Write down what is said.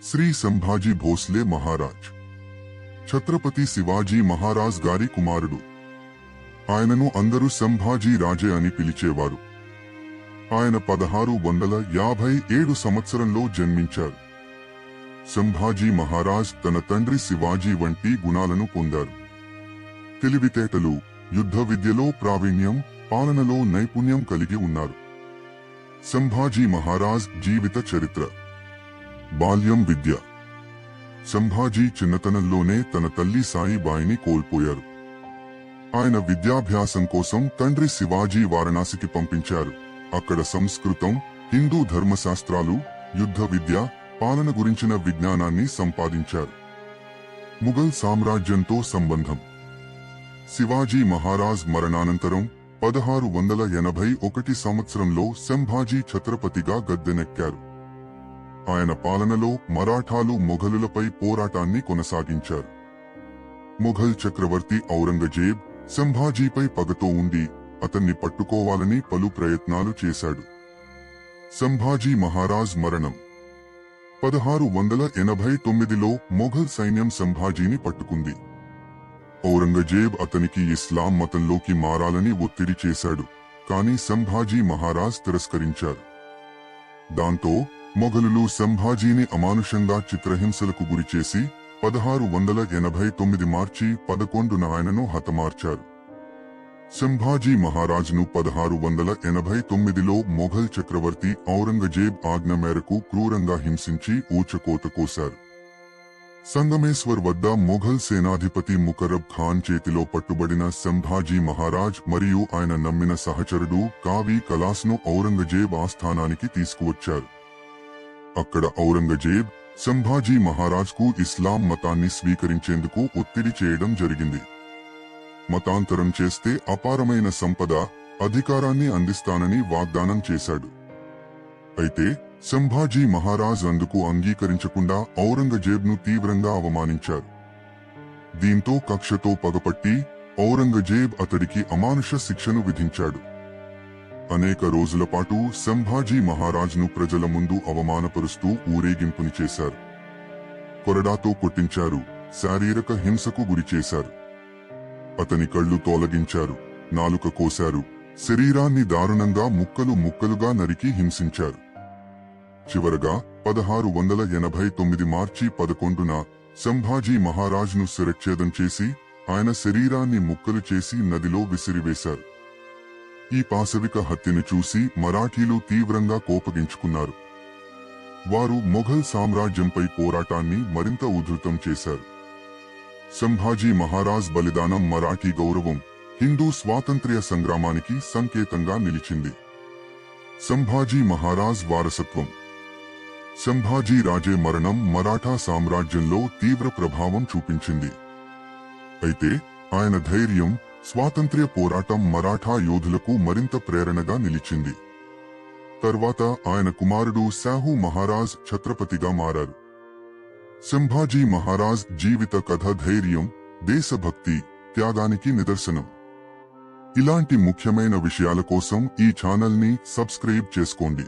శ్రీ సంభాజీ భోస్లే మహారాజ్ ఛత్రపతి శివాజీ మహారాజ్ గారి కుమారుడు. ఆయనను అందరూ సంభాజీ రాజే అని పిలిచేవారు. ఆయన 1657 సంవత్సరంలో జన్మించారు. సంభాజీ మహారాజ్ తన తండ్రి శివాజీ వంటి గుణాలను పొందారు. తెలివితేటలు, యుద్ధ విద్యలో ప్రావీణ్యం, పాలనలో నైపుణ్యం కలిగి ఉన్నారు. సంభాజీ మహారాజ్ జీవిత చరిత్ర. బాల్యం విద్య. సంభాజీ చిన్నతనంలోనే తన తల్లి సాయిబాయిని కోల్పోయారు. ఆయన విద్యాభ్యాసం కోసం తండ్రి శివాజీ వారణాసికి పంపించారు. అక్కడ సంస్కృతం, హిందూ ధర్మశాస్త్రాలు, యుద్ధ విద్య, పాలన గురించిన విజ్ఞానాన్ని సంపాదించారు. ముఘల్ సామ్రాజ్యంతో సంబంధం. శివాజీ మహారాజ్ మరణానంతరం 1681 సంవత్సరంలో సంభాజీ ఛత్రపతిగా గద్దెనెక్కారు. ఆయన పాలనలో మరాఠాలు మొఘలులపై పోరాటాన్ని కొనసాగించారు. మొఘల్ చక్రవర్తి ఔరంగజేబ్ సంభాజీపై పగతో ఉండి అతన్ని పట్టుకోవాలని పలు ప్రయత్నాలు చేశాడు. సంభాజీ మహారాజ్ మరణం. 1689లో మొఘల్ సైన్యం సంభాజీని పట్టుకుంది. ఔరంగజేబ్ అతనికి ఇస్లాం మతంలోకి మారాలని ఒత్తిడి చేశాడు, కానీ సంభాజీ మహారాజ్ తిరస్కరించారు. దాంతో మొఘలులు సంభాజీని అమానుషంగా చిత్రహింసలకు గురిచేసి 1689 మార్చి 11న ఆయనను హతమార్చారు. సంభాజీ మహారాజ్ను 1689లో మొఘల్ చక్రవర్తి ఔరంగజేబ్ ఆజ్ఞ మేరకు క్రూరంగా హింసించి ఊచకోత కోశారు. సంగమేశ్వర్ వద్ద మొఘల్ సేనాధిపతి ముకరబ్ ఖాన్ చేతిలో పట్టుబడిన సంభాజీ మహారాజ్ మరియు ఆయన నమ్మిన సహచరుడు కావీ కలాస్ను ఔరంగజేబ్ ఆస్థానానికి తీసుకువచ్చారు. అక్కడ ఔరంగజేబ్ సంభాజీ మహారాజ్కు ఇస్లాం మతాన్ని స్వీకరించేందుకు ఒత్తిడి చేయడం జరిగింది. మతాంతరం చేస్తే అపారమైన సంపద, అధికారాన్ని అందిస్తానని వాగ్దానం చేశాడు. అయితే సంభాజీ మహారాజ్ అందుకు అంగీకరించకుండా ఔరంగజేబ్ను తీవ్రంగా అవమానించారు. దీంతో కక్షతో పగపట్టి ఔరంగజేబ్ అతడికి అమానుష శిక్షను విధించాడు. అనేక రోజుల పాటు సంభాజీ మహారాజ్ను ప్రజల ముందు అవమానపరుస్తూ ఊరేగింపుని చేశారు. కొరడాతో కొట్టించారు, శారీరక హింసకు గురిచేశారు. అతని కళ్ళు తొలగించారు, నాలుక కోశారు, శరీరాన్ని దారుణంగా ముక్కలు ముక్కలుగా నరికి హింసించారు. చివరగా 1689 మార్చి 11న సంభాజీ మహారాజ్ను శిరచ్ఛేదం చేసి ఆయన శరీరాన్ని ముక్కలు చేసి నదిలో విసిరివేశారు. ఈ పాశవిక హత్యను చూసి మరాఠీలు తీవ్రంగా కోపగించుకున్నారు. వారు మొఘల్ సామ్రాజ్యంపై పోరాటాన్ని మరింత ఉధృతం చేశారు. సంభాజీ మహారాజ్ బలిదానం మరాఠీ గౌరవం, హిందూ స్వాతంత్ర్య సంగ్రామానికి సంకేతంగా నిలిచింది. సంభాజీ మహారాజ్ వారసత్వం. సంభాజీ రాజే మరణం మరాఠా సామ్రాజ్యంలో తీవ్ర ప్రభావం చూపించింది. అయితే ఆయన ధైర్యం, స్వాతంత్ర్య పోరాటం మరాఠా యోధులకు మరింత ప్రేరణగా నిలిచింది. తర్వాత ఆయన కుమారుడు శాహు మహారాజ్ ఛత్రపతిగా మారారు. సంభాజీ మహారాజ్ జీవిత కథ ధైర్యం, దేశభక్తి, త్యాగానికి నిదర్శనం. ఇలాంటి ముఖ్యమైన విషయాల కోసం ఈ ఛానల్ని సబ్స్క్రైబ్ చేసుకోండి.